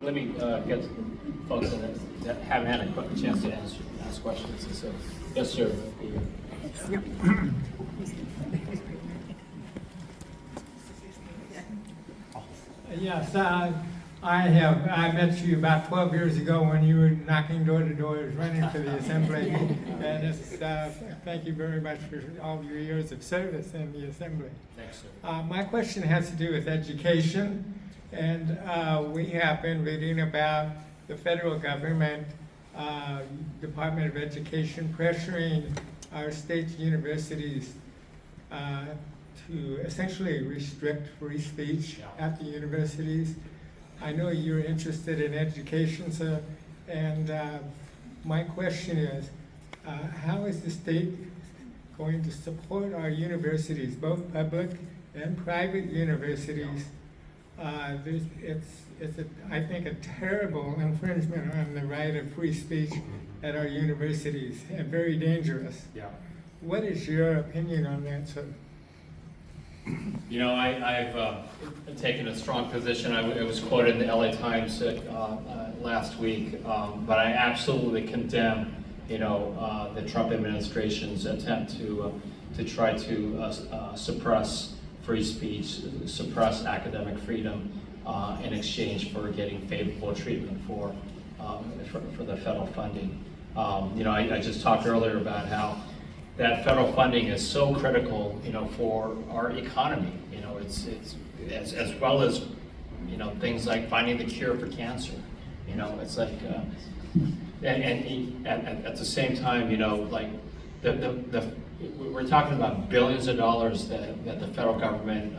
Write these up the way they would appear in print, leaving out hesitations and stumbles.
Let me get folks that haven't had a chance to ask questions. So, yes, sir. Yes, I met you about 12 years ago when you were knocking door to door, running for the assembly, and thank you very much for all your years of service in the assembly. Thanks, sir. My question has to do with education, and we have been reading about the federal government, Department of Education, pressuring our state universities to essentially restrict free speech at the universities. I know you're interested in education, sir, and my question is, how is the state going to support our universities, both public and private universities? It's I think, a terrible infringement on the right of free speech at our universities, and very dangerous. Yeah. What is your opinion on that, sir? You know, I've taken a strong position. I was quoted in the LA Times last week, but I absolutely condemn, the Trump administration's attempt to try to suppress free speech, suppress academic freedom in exchange for getting favorable treatment for the federal funding. I just talked earlier about how that federal funding is so critical, for our economy. It's as well as, things like finding the cure for cancer. It's like, and at the same time, like we're talking about billions of dollars that the federal government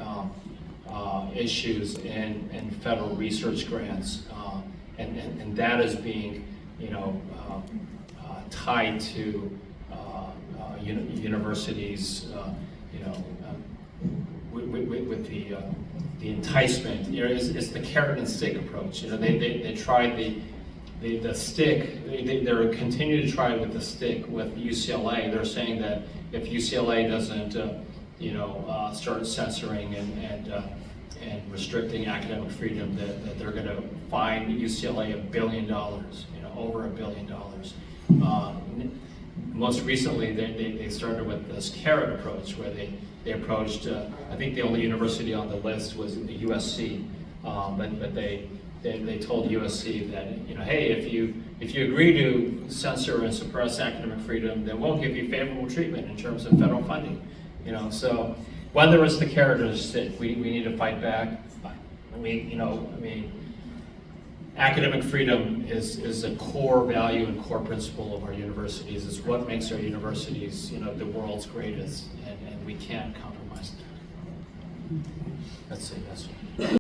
issues in federal research grants, and that is being, tied to universities, with the enticement. It's the carrot and stick approach. They tried the stick. They're continuing to try with the stick with UCLA. They're saying that if UCLA doesn't, start censoring and restricting academic freedom, that they're going to fine UCLA $1 billion. Over $1 billion. Most recently, they started with this carrot approach, where they approached. I think the only university on the list was the USC, but they told USC that hey, if you agree to censor and suppress academic freedom, then we'll give you favorable treatment in terms of federal funding. So whether it's the carrot or the stick, we need to fight back. Academic freedom is a core value and core principle of our universities. It's what makes our universities, the world's greatest, and we can't compromise that. That's it.